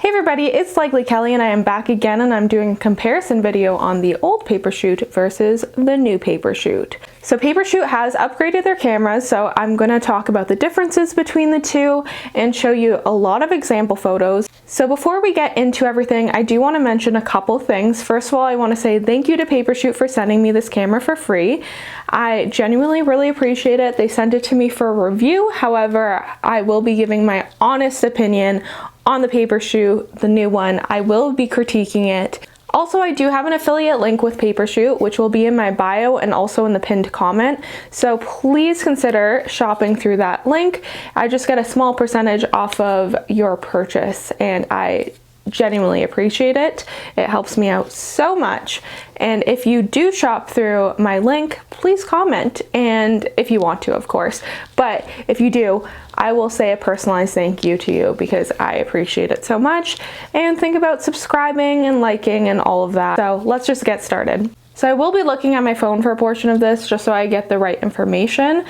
Hey everybody, it's Likely Kelly and I am back again and I'm doing a comparison video on the old Papershoot versus the new Papershoot. So Papershoot has upgraded their cameras, so I'm going to talk about the differences between the two and show you a lot of example photos. So before we get into everything, I do want to mention a couple things. First of all, I want to say thank you to Papershoot for sending me this camera for free. I genuinely really appreciate it. They sent it to me for a review. However, I will be giving my honest opinion on the Papershoot, the new one. I will be critiquing it. Also, I do have an affiliate link with Papershoot, which will be in my bio and also in the pinned comment. So please consider shopping through that link. I just get a small percentage off of your purchase and I genuinely appreciate it. It helps me out so much. And if you do shop through my link, please comment, and if you want to, of course. But if you do, I will say a personalized thank you to you because I appreciate it so much. And think about subscribing and liking and all of that. So let's just get started. So I will be looking at my phone for a portion of this just so I get the right information.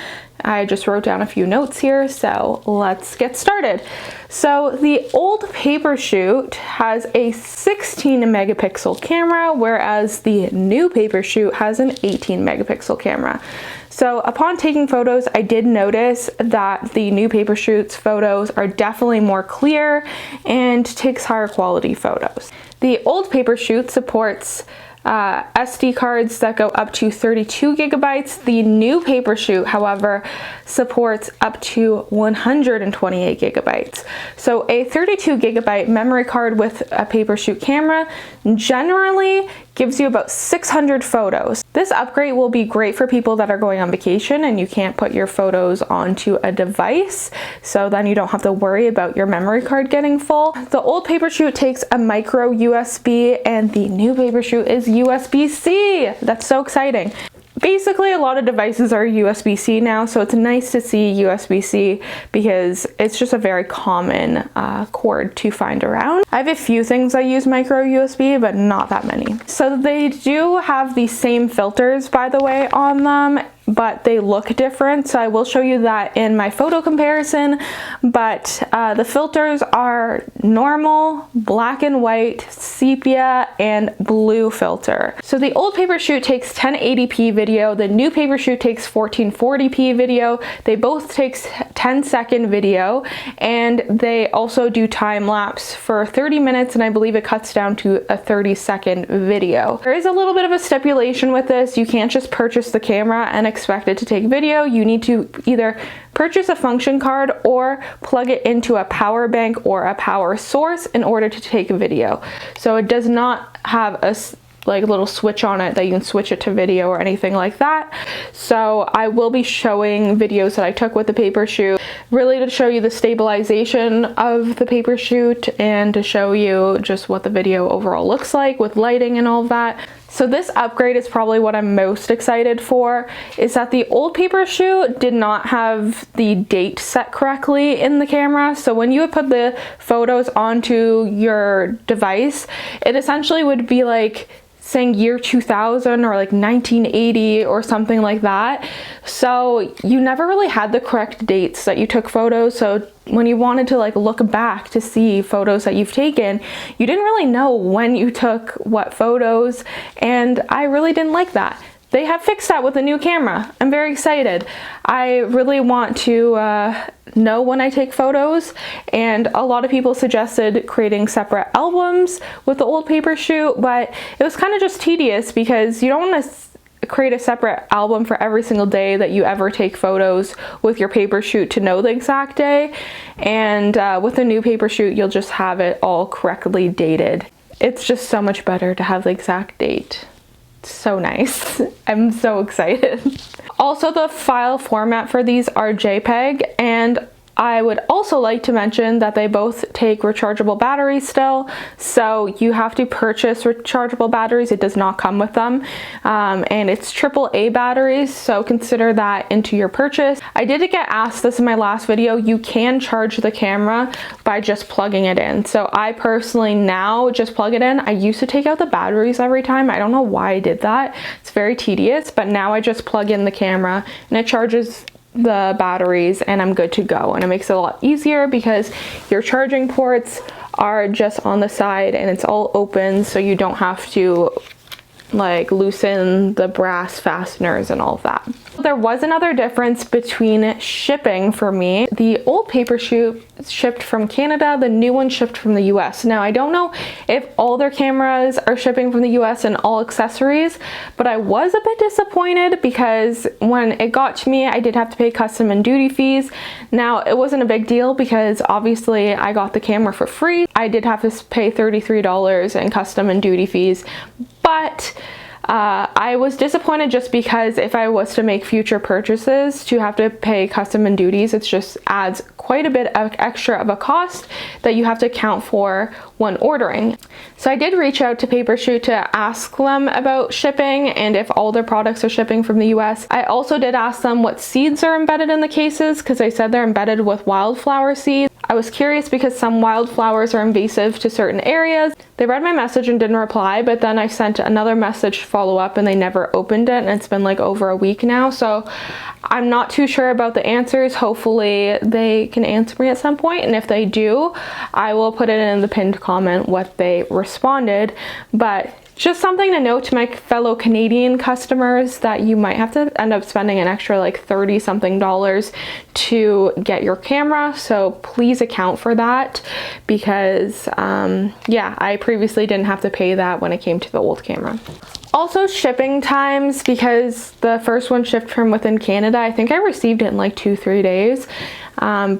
I just wrote down a few notes here, so let's get started. So the old Papershoot has a 16 megapixel camera, whereas the new Papershoot has an 18 megapixel camera. So upon taking photos, I did notice that the new Papershoot's photos are definitely more clear and takes higher quality photos. The old Papershoot supports SD cards that go up to 32 gigabytes. The new Papershoot, however, supports up to 128 gigabytes. So a 32 gigabyte memory card with a Papershoot camera generally gives you about 600 photos. This upgrade will be great for people that are going on vacation and you can't put your photos onto a device, so then you don't have to worry about your memory card getting full. The old Papershoot takes a micro USB and the new Papershoot is USB-C. That's so exciting. Basically, a lot of devices are USB-C now, so it's nice to see USB-C because it's just a very common cord to find around. I have a few things I use micro USB, but not that many. So they do have the same filters, by the way, on them, but they look different. So I will show you that in my photo comparison, but the filters are normal, black and white, sepia, and blue filter. So the old Papershoot takes 1080p video, the new Papershoot takes 1440p video. They both take 10-second video, and they also do time lapse for 30 minutes, and I believe it cuts down to a 30-second video. There is a little bit of a stipulation with this. You can't just purchase the camera and expect it to take video. You need to either purchase a function card or plug it into a power bank or a power source in order to take a video. So it does not have a little switch on it that you can switch it to video or anything like that. So I will be showing videos that I took with the Papershoot, really to show you the stabilization of the Papershoot and to show you just what the video overall looks like with lighting and all of that. So this upgrade is probably what I'm most excited for, is that the old Papershoot did not have the date set correctly in the camera. So when you would put the photos onto your device, it essentially would be like saying year 2000 or like 1980 or something like that. So you never really had the correct dates that you took photos. So when you wanted to look back to see photos that you've taken, you didn't really know when you took what photos, and I really didn't like that. They have fixed that with a new camera. I'm very excited. I really want to know when I take photos, and a lot of people suggested creating separate albums with the old Papershoot, but it was kind of just tedious because you don't want to create a separate album for every single day that you ever take photos with your Papershoot to know the exact day. And with a new Papershoot, you'll just have it all correctly dated. It's just so much better to have the exact date. So nice. I'm so excited. Also, the file format for these are JPEG, and I would also like to mention that they both take rechargeable batteries still, so you have to purchase rechargeable batteries. It does not come with them, and it's AAA batteries, so consider that into your purchase. I did get asked this in my last video. You can charge the camera by just plugging it in, so I personally now just plug it in. I used to take out the batteries every time. I don't know why I did that. It's very tedious, but now I just plug in the camera and it charges the batteries and I'm good to go. And it makes it a lot easier because your charging ports are just on the side and it's all open, so you don't have to like loosen the brass fasteners and all of that. There was another difference between shipping for me. The old Papershoot shipped from Canada, the new one shipped from the US. Now I don't know if all their cameras are shipping from the US and all accessories, but I was a bit disappointed because when it got to me, I did have to pay custom and duty fees. Now it wasn't a big deal because obviously I got the camera for free. I did have to pay $33 in custom and duty fees, but I was disappointed just because if I was to make future purchases to have to pay custom and duties, it just adds quite a bit of extra of a cost that you have to account for when ordering. So I did reach out to Papershoot to ask them about shipping and if all their products are shipping from the US. I also did ask them what seeds are embedded in the cases because they said they're embedded with wildflower seeds. I was curious because some wildflowers are invasive to certain areas. They read my message and didn't reply, but then I sent another message to follow up and they never opened it, and it's been like over a week now. So I'm not too sure about the answers. Hopefully they can answer me at some point, and if they do, I will put it in the pinned comment what they responded. But just something to note to my fellow Canadian customers that you might have to end up spending an extra like 30 something dollars to get your camera. So please account for that because yeah, I previously didn't have to pay that when it came to the old camera. Also shipping times, because the first one shipped from within Canada, I think I received it in like 2-3 days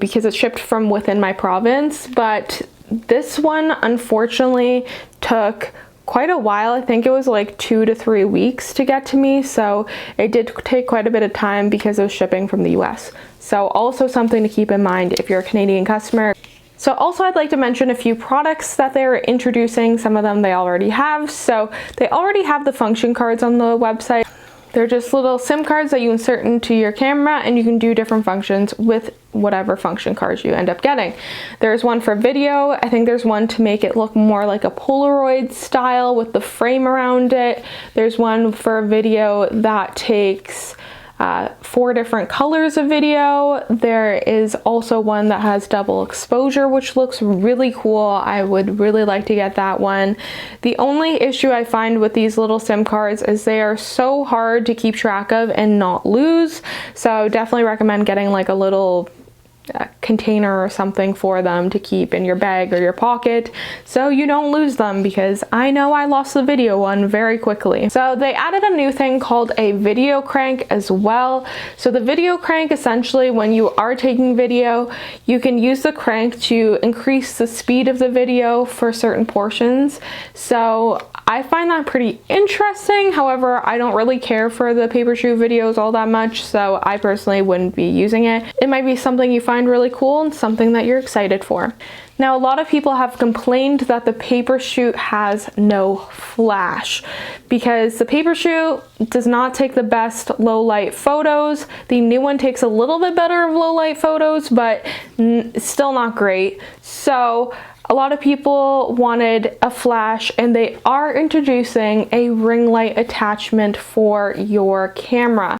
because it shipped from within my province, but this one unfortunately took quite a while. I think it was like 2 to 3 weeks to get to me, so it did take quite a bit of time because it was shipping from the US. So also something to keep in mind if you're a Canadian customer. So also I'd like to mention a few products that they're introducing. Some of them they already have. So they already have the function cards on the website. They're just little SIM cards that you insert into your camera and you can do different functions with whatever function cards you end up getting. There's one for video. I think there's one to make it look more like a Polaroid style with the frame around it. There's one for video that takes 4 different colors of video. There is also one that has double exposure, which looks really cool. I would really like to get that one. The only issue I find with these little SIM cards is they are so hard to keep track of and not lose. So definitely recommend getting like a little container or something for them to keep in your bag or your pocket so you don't lose them, because I know I lost the video one very quickly. So they added a new thing called a video crank as well. So the video crank, essentially when you are taking video, you can use the crank to increase the speed of the video for certain portions. So I find that pretty interesting. However, I don't really care for the Papershoot videos all that much, so I personally wouldn't be using it. It might be something you find really cool and something that you're excited for. Now, a lot of people have complained that the Papershoot has no flash because the Papershoot does not take the best low light photos. The new one takes a little bit better of low light photos, but still not great. So a lot of people wanted a flash, and they are introducing a ring light attachment for your camera.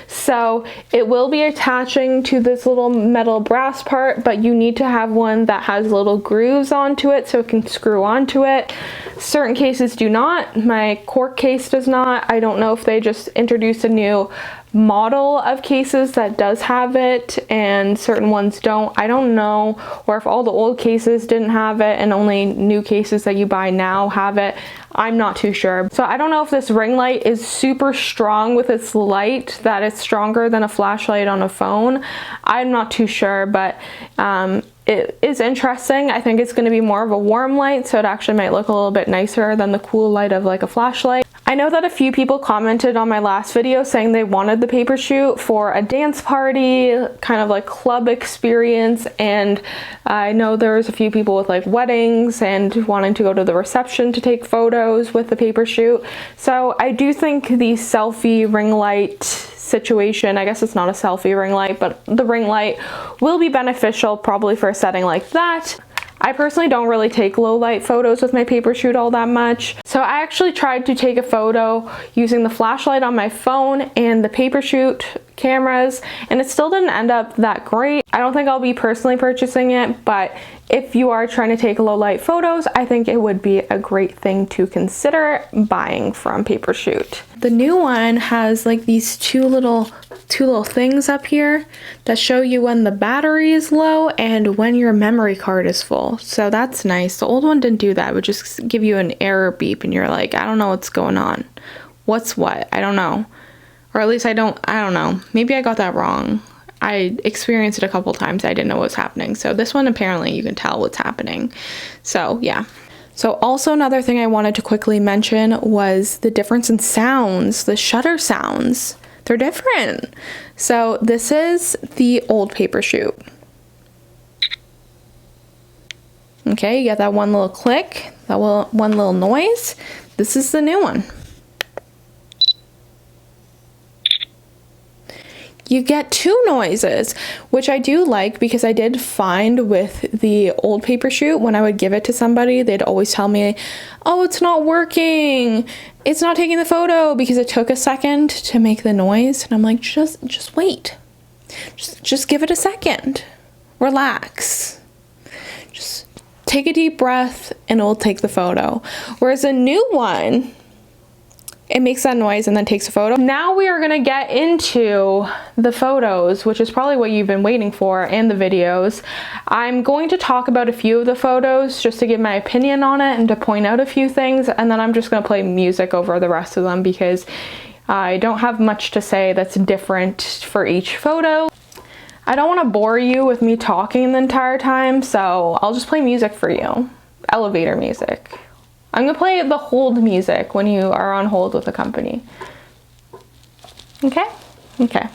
So it will be attaching to this little metal brass part, but you need to have one that has little grooves onto it so it can screw onto it. Certain cases do not. My cork case does not. I don't know if they just introduced a new model of cases that does have it and certain ones don't. I don't know, or if all the old cases didn't have it and only new cases that you buy now have it. I'm not too sure. So I don't know if this ring light is super strong with its light, that it's stronger than a flashlight on a phone. I'm not too sure, but it is interesting. I think it's going to be more of a warm light, so it actually might look a little bit nicer than the cool light of like a flashlight. I know that a few people commented on my last video saying they wanted the Papershoot for a dance party, kind of like club experience, and I know there's a few people with like weddings and wanting to go to the reception to take photos with the Papershoot. So I do think the selfie ring light situation, I guess it's not a selfie ring light, but the ring light will be beneficial probably for a setting like that. I personally don't really take low light photos with my Papershoot all that much. So I actually tried to take a photo using the flashlight on my phone and the Papershoot cameras, and it still didn't end up that great. I don't think I'll be personally purchasing it, but if you are trying to take low light photos, I think it would be a great thing to consider buying from Papershoot. The new one has like these two little things up here that show you when the battery is low and when your memory card is full. So that's nice. The old one didn't do that. It would just give you an error beep and you're like, I don't know what's going on. What's what? I don't know. Or at least I don't know. Maybe I got that wrong. I experienced it a couple times. I didn't know what was happening. So this one, apparently you can tell what's happening. So yeah. So also another thing I wanted to quickly mention was the difference in sounds, the shutter sounds. They're different. So this is the old Papershoot. Okay, you got that one little click, that one little noise. This is the new one. You get two noises, which I do like, because I did find with the old Papershoot, when I would give it to somebody, they'd always tell me, oh, it's not working. It's not taking the photo, because it took a second to make the noise. And I'm like, just wait. Just give it a second. Relax. Just take a deep breath and it'll take the photo. Whereas a new one, it makes that noise and then takes a photo. Now we are gonna get into the photos, which is probably what you've been waiting for, and the videos. I'm going to talk about a few of the photos just to give my opinion on it and to point out a few things, and then I'm just gonna play music over the rest of them because I don't have much to say that's different for each photo. I don't wanna bore you with me talking the entire time, so I'll just play music for you. Elevator music. I'm gonna play the hold music when you are on hold with a company. Okay? Okay.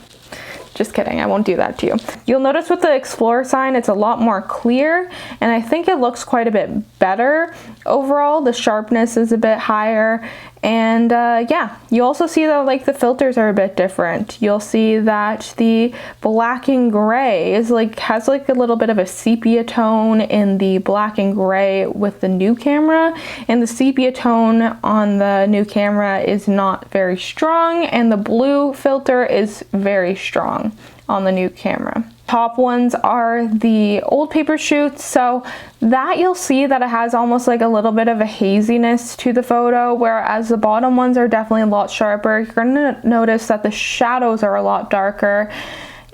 Just kidding, I won't do that to you. You'll notice with the Explorer sign, it's a lot more clear, and I think it looks quite a bit better. Overall, the sharpness is a bit higher, and yeah, you also see that like the filters are a bit different. You'll see that the black and gray is has a little bit of a sepia tone in the black and gray with the new camera, and the sepia tone on the new camera is not very strong, and the blue filter is very strong on the new camera. Top ones are the old Papershoot, so that you'll see that it has almost like a little bit of a haziness to the photo, whereas the bottom ones are definitely a lot sharper. You're gonna notice that the shadows are a lot darker,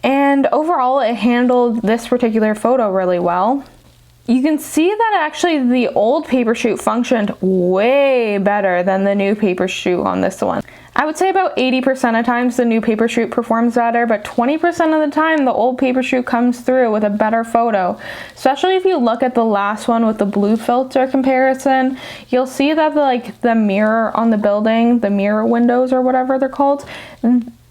and overall it handled this particular photo really well. You can see that actually the old Papershoot functioned way better than the new Papershoot on this one. I would say about 80% of times the new Papershoot performs better, but 20% of the time the old Papershoot comes through with a better photo. Especially if you look at the last one with the blue filter comparison, you'll see that the mirror on the building, the mirror windows or whatever they're called,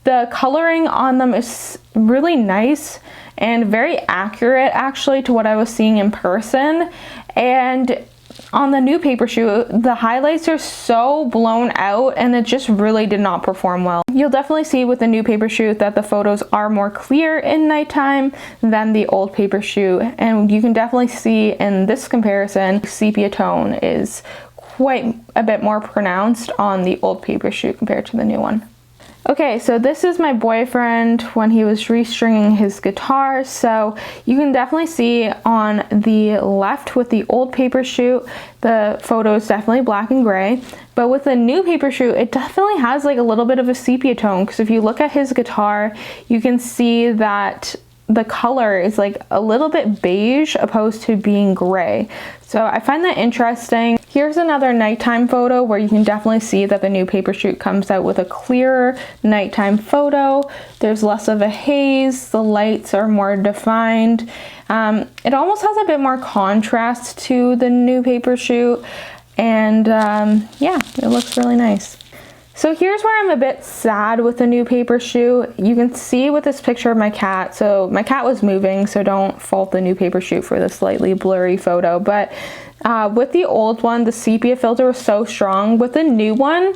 the coloring on them is really nice and very accurate actually to what I was seeing in person. And on the new Papershoot, the highlights are so blown out and it just really did not perform well. You'll definitely see with the new Papershoot that the photos are more clear in nighttime than the old Papershoot, and you can definitely see in this comparison, sepia tone is quite a bit more pronounced on the old Papershoot compared to the new one. Okay, so this is my boyfriend when he was restringing his guitar. So you can definitely see on the left with the old Papershoot, the photo is definitely black and gray. But with the new Papershoot, it definitely has like a little bit of a sepia tone, because if you look at his guitar, you can see that the color is like a little bit beige opposed to being gray. So I find that interesting. Here's another nighttime photo where you can definitely see that the new Papershoot comes out with a clearer nighttime photo. There's less of a haze, the lights are more defined. It almost has a bit more contrast to the new Papershoot, and yeah, it looks really nice. So here's where I'm a bit sad with the new Papershoot. You can see with this picture of my cat, so my cat was moving, so don't fault the new Papershoot for the slightly blurry photo, but with the old one, the sepia filter was so strong. With the new one,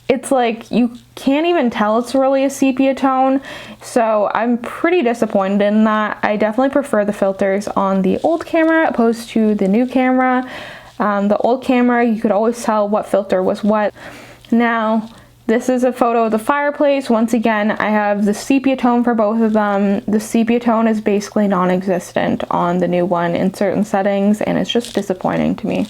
it's like you can't even tell it's really a sepia tone, so I'm pretty disappointed in that. I definitely prefer the filters on the old camera opposed to the new camera. The old camera, you could always tell what filter was what. Now, This is a photo of the fireplace. Once again, I have the sepia tone for both of them. The sepia tone is basically non-existent on the new one in certain settings, and it's just disappointing to me.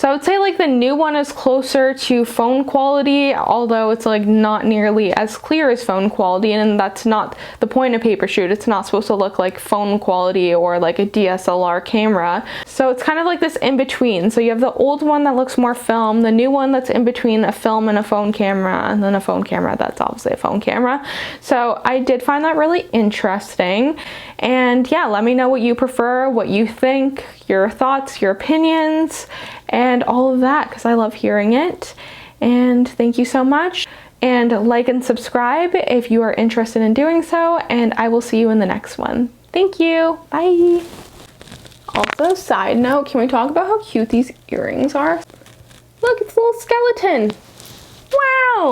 So I would say like the new one is closer to phone quality, although it's like not nearly as clear as phone quality, and that's not the point of Papershoot. It's not supposed to look like phone quality or like a DSLR camera. So it's kind of like this in between. So you have the old one that looks more film, the new one that's in between a film and a phone camera, and then a phone camera that's obviously a phone camera. So I did find that really interesting. And yeah, let me know what you prefer, what you think, your thoughts, your opinions, and all of that, because I love hearing it. And thank you so much. And like and subscribe if you are interested in doing so, and I will see you in the next one. Thank you. Bye. Also, side note, can we talk about how cute these earrings are? Look, it's a little skeleton.